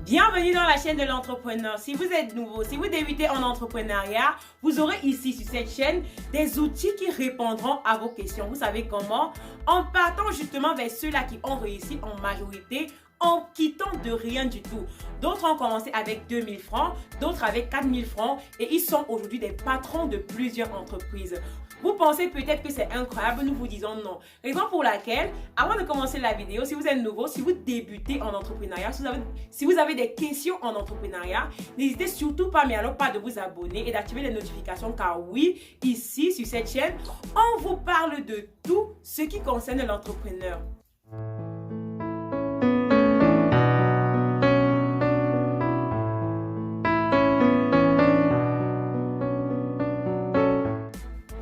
Bienvenue dans la chaîne de l'entrepreneur. Si vous êtes nouveau, si vous débutez en entrepreneuriat, vous aurez ici sur cette chaîne des outils qui répondront à vos questions. Vous savez comment? En partant justement vers ceux-là qui ont réussi en majorité, en quittant de rien du tout. D'autres ont commencé avec 2000 francs, d'autres avec 4000 francs et ils sont aujourd'hui des patrons de plusieurs entreprises. Vous pensez peut-être que c'est incroyable, nous vous disons non. Raison pour laquelle, avant de commencer la vidéo, si vous êtes nouveau, si vous débutez en entrepreneuriat, si vous avez des questions en entrepreneuriat, n'hésitez surtout pas, mais alors pas de vous abonner et d'activer les notifications car oui, ici sur cette chaîne, on vous parle de tout ce qui concerne l'entrepreneur.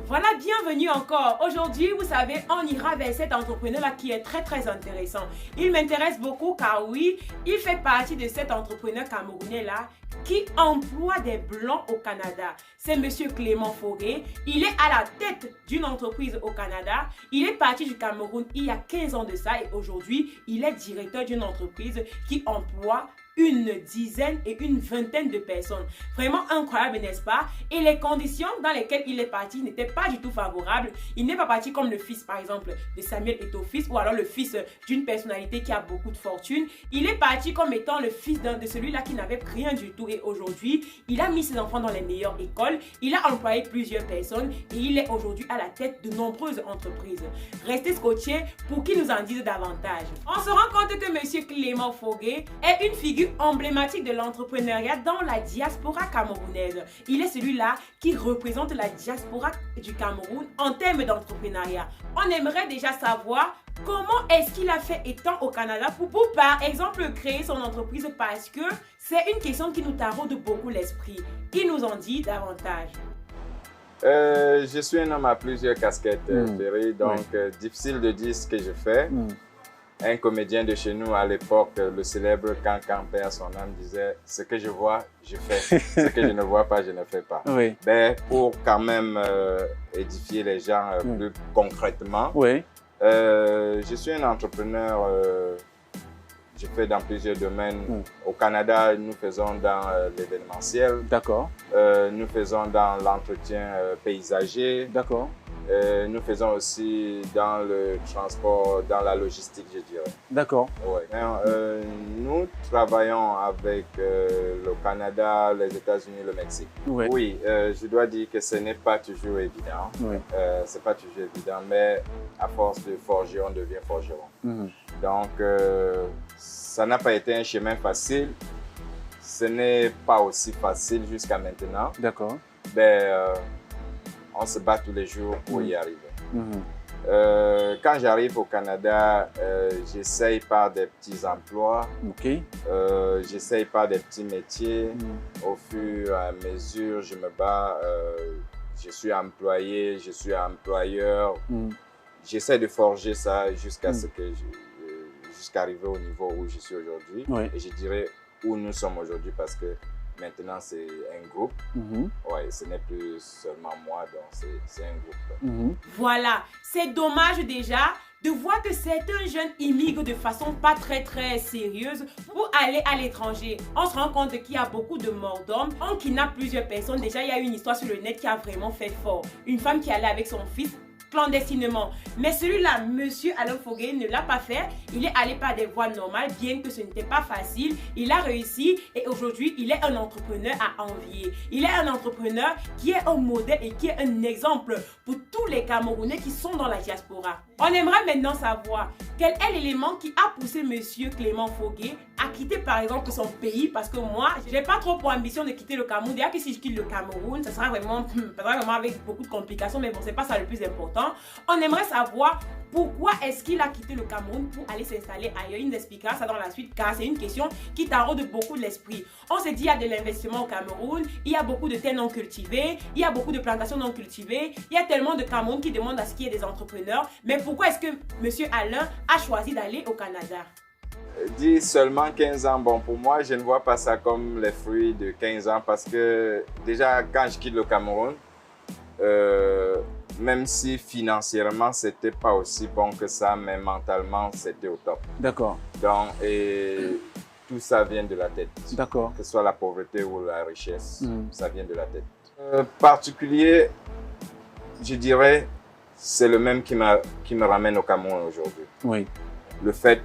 Voilà, bienvenue encore. Aujourd'hui, vous savez, on ira vers cet entrepreneur-là qui est très intéressant. Il m'intéresse beaucoup car oui, il fait partie de cet entrepreneur camerounais-là qui emploie des Blancs au Canada. C'est Monsieur Clément Fogué. Il est à la tête d'une entreprise au Canada. Il est parti du Cameroun il y a 15 ans de ça et aujourd'hui, il est directeur d'une entreprise qui emploie une dizaine et une vingtaine de personnes. Vraiment incroyable, n'est-ce pas? Et les conditions dans lesquelles il est parti n'étaient pas du tout favorables. Il n'est pas parti comme le fils, par exemple, de Samuel Eto'o-Fils ou alors le fils d'une personnalité qui a beaucoup de fortune. Il est parti comme étant le fils de celui-là qui n'avait rien du tout et aujourd'hui, il a mis ses enfants dans les meilleures écoles. Il a employé plusieurs personnes et il est aujourd'hui à la tête de nombreuses entreprises. Restez scotchés pour qu'il nous en dise davantage. On se rend compte que Monsieur Clément Fogué est une figure emblématique de l'entrepreneuriat dans la diaspora camerounaise. Il est celui-là qui représente la diaspora du Cameroun en termes d'entrepreneuriat. On aimerait déjà savoir comment est-ce qu'il a fait étant au Canada pour par exemple créer son entreprise parce que c'est une question qui nous taraude beaucoup l'esprit. Il nous en dit davantage. Je suis un homme à plusieurs casquettes, Ferry, donc difficile de dire ce que je fais. Un comédien de chez nous à l'époque, le célèbre Cancan perd son âme, disait « Ce que je vois, je fais. Ce que je ne vois pas, je ne fais pas. » Ben, pour quand même édifier les gens plus concrètement, je suis un entrepreneur, je fais dans plusieurs domaines. Au Canada, nous faisons dans l'événementiel. D'accord. Nous faisons dans l'entretien paysager. D'accord. Nous faisons aussi dans le transport, dans la logistique, je dirais. D'accord. Ouais. Nous travaillons avec le Canada, les États-Unis, le Mexique. Oui, je dois dire que ce n'est pas toujours évident. C'est pas toujours évident, mais à force de forger, on devient forgeron. Donc, ça n'a pas été un chemin facile. Ce n'est pas aussi facile jusqu'à maintenant. D'accord. On se bat tous les jours pour y arriver. Quand j'arrive au Canada, j'essaye par des petits emplois, j'essaye par des petits métiers. Au fur et à mesure, je me bats, je suis employé, je suis employeur. J'essaie de forger ça jusqu'à ce que jusqu'à arriver au niveau où je suis aujourd'hui. Et je dirais où nous sommes aujourd'hui parce que maintenant, c'est un groupe. Ce n'est plus seulement moi, donc c'est un groupe. Voilà, c'est dommage déjà de voir que certains jeunes immigrent de façon pas très sérieuse pour aller à l'étranger. On se rend compte qu'il y a beaucoup de morts d'hommes. On kidnappe plusieurs personnes. Déjà, il y a une histoire sur le net qui a vraiment fait fort. Une femme qui allait avec son fils clandestinement. Mais celui-là, Monsieur Alain Fogué, ne l'a pas fait. Il est allé par des voies normales, bien que ce n'était pas facile. Il a réussi et aujourd'hui, il est un entrepreneur à envier. Il est un entrepreneur qui est un modèle et qui est un exemple pour tous les Camerounais qui sont dans la diaspora. On aimerait maintenant savoir quel est l'élément qui a poussé Monsieur Clément Fogué à quitter par exemple son pays parce que moi, je n'ai pas trop pour ambition de quitter le Cameroun. D'ailleurs que si je quitte le Cameroun, ça sera vraiment avec beaucoup de complications, mais bon, c'est pas ça le plus important. On aimerait savoir pourquoi est-ce qu'il a quitté le Cameroun pour aller s'installer ailleurs. Il nous expliquera ça dans la suite car c'est une question qui taraude beaucoup l'esprit. On se dit il y a de l'investissement au Cameroun, il y a beaucoup de terres non cultivées, il y a beaucoup de plantations non cultivées, il y a tellement de Cameroun qui demandent à ce qu'il y ait des entrepreneurs. Mais pourquoi est-ce que Monsieur Alain a choisi d'aller au Canada? Dit seulement 15 ans, bon pour moi je ne vois pas ça comme les fruits de 15 ans parce que déjà quand je quitte le Cameroun, même si financièrement c'était pas aussi bon que ça, mais mentalement c'était au top. D'accord. Donc, et tout ça vient de la tête. D'accord. Que ce soit la pauvreté ou la richesse, ça vient de la tête. Particulier, je dirais, c'est le même qui me ramène au Cameroun aujourd'hui. Oui. Le fait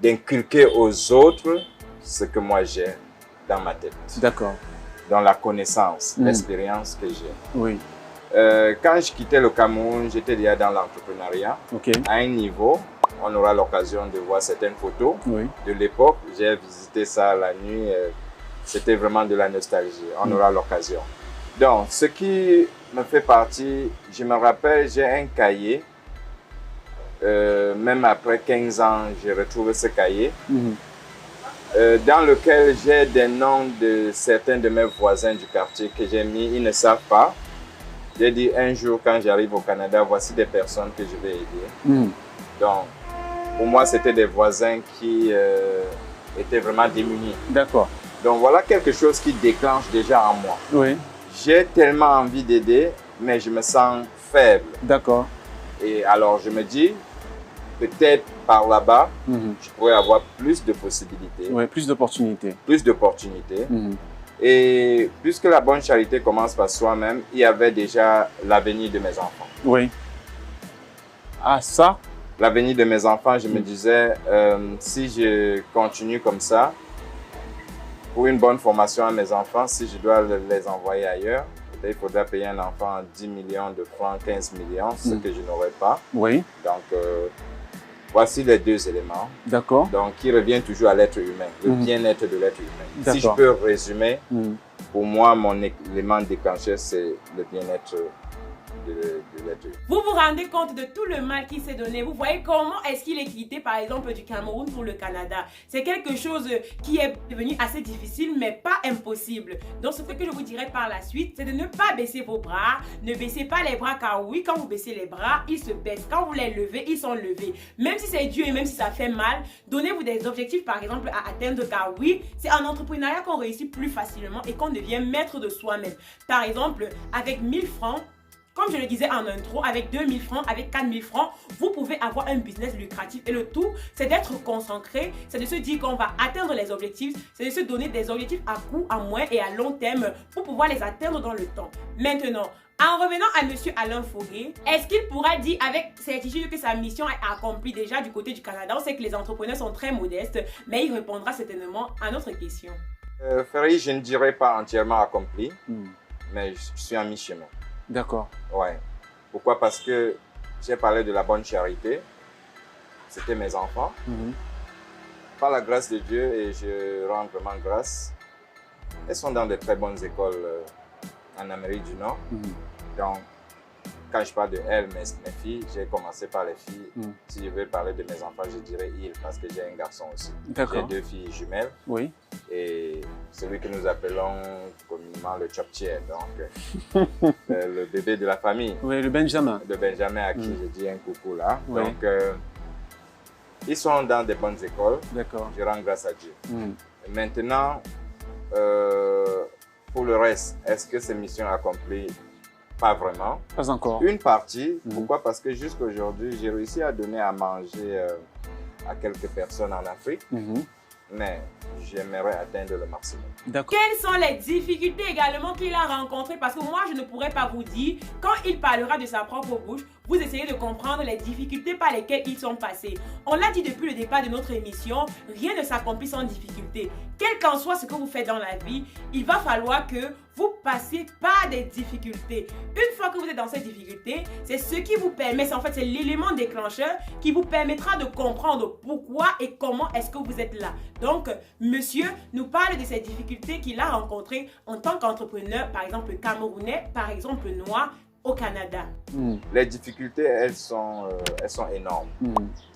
d'inculquer aux autres ce que moi j'ai dans ma tête. D'accord. Dans la connaissance, l'expérience que j'ai. Oui. Quand je quittais le Cameroun, j'étais déjà dans l'entrepreneuriat. Okay. À un niveau, on aura l'occasion de voir certaines photos de l'époque. J'ai visité ça la nuit. C'était vraiment de la nostalgie. On aura l'occasion. Donc, ce qui me fait partie, je me rappelle, j'ai un cahier. Même après 15 ans, j'ai retrouvé ce cahier. Dans lequel j'ai des noms de certains de mes voisins du quartier que j'ai mis. Ils ne savent pas. J'ai dit un jour, quand j'arrive au Canada, voici des personnes que je vais aider. Donc, pour moi, c'était des voisins qui étaient vraiment démunis. D'accord. Donc, voilà quelque chose qui déclenche déjà en moi. Oui. J'ai tellement envie d'aider, mais je me sens faible. D'accord. Et alors, je me dis, peut-être par là-bas, je pourrais avoir plus de possibilités. Oui, plus d'opportunités. Plus d'opportunités. Et puisque la bonne charité commence par soi-même, il y avait déjà l'avenir de mes enfants. Oui. Ah, ça? L'avenir de mes enfants, je me disais, si je continue comme ça, pour une bonne formation à mes enfants, si je dois les envoyer ailleurs, il faudra payer un enfant 10 millions de francs, 15 millions, ce que je n'aurais pas. Oui. Donc, voici les deux éléments. D'accord. Donc, qui revient toujours à l'être humain, le bien-être de l'être humain. Si je peux résumer, pour moi, mon élément déclencheur, c'est le bien-être de l'être humain. Vous vous rendez compte de tout le mal qu'il s'est donné. Vous voyez comment est-ce qu'il est quitté, par exemple, du Cameroun pour le Canada. C'est quelque chose qui est devenu assez difficile, mais pas impossible. Donc, ce que je vous dirais par la suite, c'est de ne pas baisser vos bras. Ne baissez pas les bras, car oui, quand vous baissez les bras, ils se baissent. Quand vous les levez, ils sont levés. Même si c'est dur et même si ça fait mal, donnez-vous des objectifs, par exemple, à atteindre, car oui, c'est en entrepreneuriat qu'on réussit plus facilement et qu'on devient maître de soi-même. Par exemple, avec 1000 francs, comme je le disais en intro, avec 2000 francs, avec 4000 francs, vous pouvez avoir un business lucratif. Et le tout, c'est d'être concentré, c'est de se dire qu'on va atteindre les objectifs, c'est de se donner des objectifs à court, à moyen et à long terme pour pouvoir les atteindre dans le temps. Maintenant, en revenant à M. Alain Foguet, est-ce qu'il pourra dire avec certitude que sa mission est accomplie déjà du côté du Canada? On sait que les entrepreneurs sont très modestes, mais il répondra certainement à notre question. Ferry, je ne dirais pas entièrement accompli, mais je suis en mi-chemin. D'accord. Ouais. Pourquoi? Parce que j'ai parlé de la bonne charité. C'était mes enfants. Par la grâce de Dieu, et je rends vraiment grâce, elles sont dans de très bonnes écoles en Amérique du Nord. Donc, quand je parle de elles, mes filles, j'ai commencé par les filles. Si je veux parler de mes enfants, je dirais ils, parce que j'ai un garçon aussi. J'ai 2 filles jumelles. Oui. Et celui que nous appelons communément le choptier, donc le bébé de la famille. Oui, le Benjamin. Le Benjamin à qui je dis un coucou là. Oui. Donc, ils sont dans des bonnes écoles. D'accord. Je rends grâce à Dieu. Et maintenant, pour le reste, est-ce que ces missions accomplies? Pas vraiment. Pas encore. Une partie. Pourquoi? Parce que jusqu'à aujourd'hui, j'ai réussi à donner à manger à quelques personnes en Afrique. Mais j'aimerais atteindre le maximum. Quelles sont les difficultés également qu'il a rencontrées? Parce que moi, je ne pourrais pas vous dire, quand il parlera de sa propre bouche, vous essayez de comprendre les difficultés par lesquelles ils sont passés. On l'a dit depuis le départ de notre émission, rien ne s'accomplit sans difficulté. Quel qu'en soit ce que vous faites dans la vie, il va falloir que vous passiez par des difficultés. Une fois que vous êtes dans ces difficultés, c'est ce qui vous permet, en fait, c'est l'élément déclencheur qui vous permettra de comprendre pourquoi et comment est-ce que vous êtes là. Donc, monsieur nous parle de ces difficultés qu'il a rencontrées en tant qu'entrepreneur, par exemple camerounais, par exemple noir, au Canada. Les difficultés, elles sont énormes.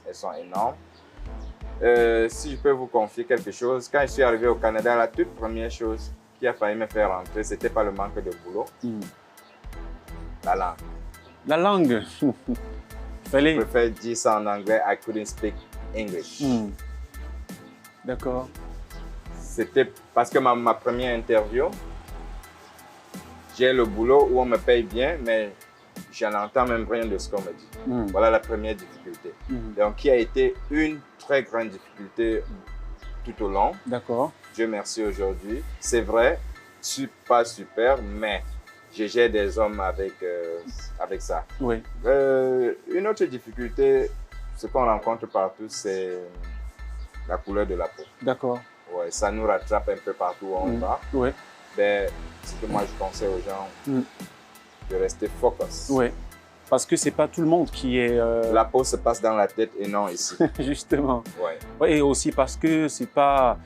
Elles sont énormes. Si je peux vous confier quelque chose, quand je suis arrivé au Canada, la toute première chose qui a failli me faire rentrer, c'était pas le manque de boulot, la langue. La langue. Je préfère dire ça en anglais, I couldn't speak English. D'accord. C'était parce que ma première interview, j'ai le boulot où on me paye bien, mais je n'entends même rien de ce qu'on me dit. Voilà la première difficulté. Donc, qui a été une très grande difficulté tout au long. D'accord. Dieu merci aujourd'hui. C'est vrai, pas super, mais je gère des hommes avec ça. Oui. Une autre difficulté, ce qu'on rencontre partout, c'est la couleur de la peau. D'accord. Ouais, ça nous rattrape un peu partout où on va. Oui. Ben, ce que moi je conseille aux gens, de rester focus. Oui. Parce que c'est pas tout le monde qui est... La peau se passe dans la tête et non ici. Justement. Ouais. Ouais, et aussi parce que c'est pas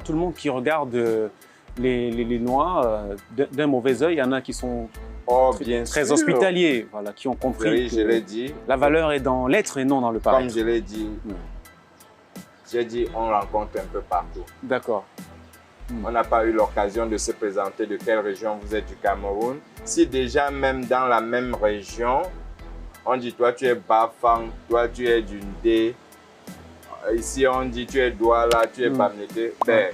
tout le monde qui regarde les Noirs d'un mauvais œil. Il y en a qui sont très hospitaliers, voilà, qui ont compris oui, je l'ai dit. La valeur est dans l'être et non dans le paraître. Comme je l'ai dit, j'ai dit on rencontre un peu partout. D'accord. On n'a pas eu l'occasion de se présenter de quelle région vous êtes du Cameroun. Si déjà même dans la même région, on dit toi tu es Bafang, toi tu es du Ndé, ici on dit tu es Douala, tu es Bamnete. Ben,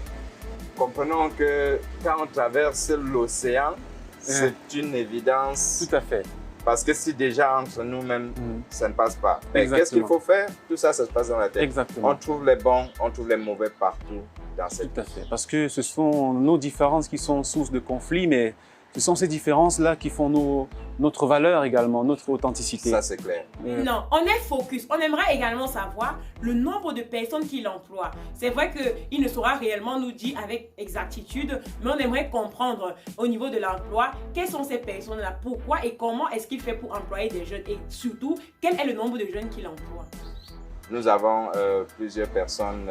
comprenons que quand on traverse l'océan, c'est une évidence. Tout à fait. Parce que si déjà entre nous-mêmes, ça ne passe pas. Qu'est-ce qu'il faut faire? Tout ça, ça se passe dans la tête. Exactement. On trouve les bons, on trouve les mauvais partout dans cette vie. Tout à fait. Parce que ce sont nos différences qui sont source de conflits, mais ce sont ces différences-là qui font notre valeur également, notre authenticité. Ça, c'est clair. Non, on est focus. On aimerait également savoir le nombre de personnes qu'il emploie. C'est vrai qu'il ne saura réellement nous dire avec exactitude, mais on aimerait comprendre au niveau de l'emploi, quelles sont ces personnes-là, pourquoi et comment est-ce qu'il fait pour employer des jeunes et surtout, quel est le nombre de jeunes qu'il emploie. Nous avons plusieurs personnes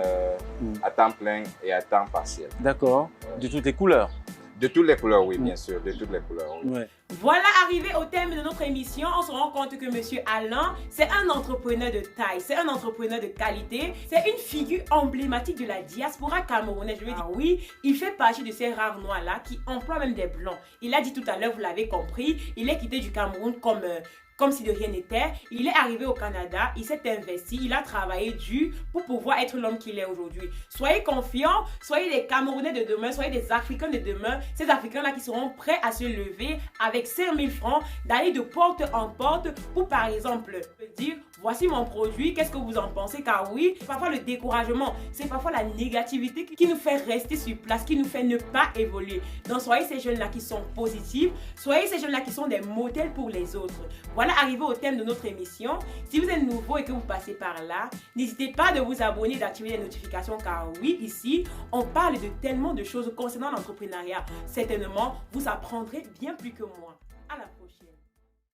à temps plein et à temps partiel. D'accord. De toutes les couleurs. De toutes les couleurs, oui, bien sûr, de toutes les couleurs. Oui. Ouais. Voilà, arrivé au thème de notre émission, on se rend compte que Monsieur Alain, c'est un entrepreneur de taille, c'est un entrepreneur de qualité, c'est une figure emblématique de la diaspora camerounaise. Je veux dire, oui, il fait partie de ces rares noirs-là qui emploient même des blancs. Il a dit tout à l'heure, vous l'avez compris, il est quitté du Cameroun comme si de rien n'était. Il est arrivé au Canada, il s'est investi, il a travaillé dur pour pouvoir être l'homme qu'il est aujourd'hui. Soyez confiants, soyez des Camerounais de demain, soyez des Africains de demain, ces Africains-là qui seront prêts à se lever avec 5000 francs, d'aller de porte en porte pour, par exemple, dire voici mon produit, qu'est-ce que vous en pensez? Car oui, parfois le découragement, c'est parfois la négativité qui nous fait rester sur place, qui nous fait ne pas évoluer. Donc soyez ces jeunes-là qui sont positifs, soyez ces jeunes-là qui sont des modèles pour les autres. Voilà, arrivé au thème de notre émission. Si vous êtes nouveau et que vous passez par là, n'hésitez pas de vous abonner, d'activer les notifications car oui, ici, on parle de tellement de choses concernant l'entrepreneuriat. Certainement, vous apprendrez bien plus que moi. À la prochaine.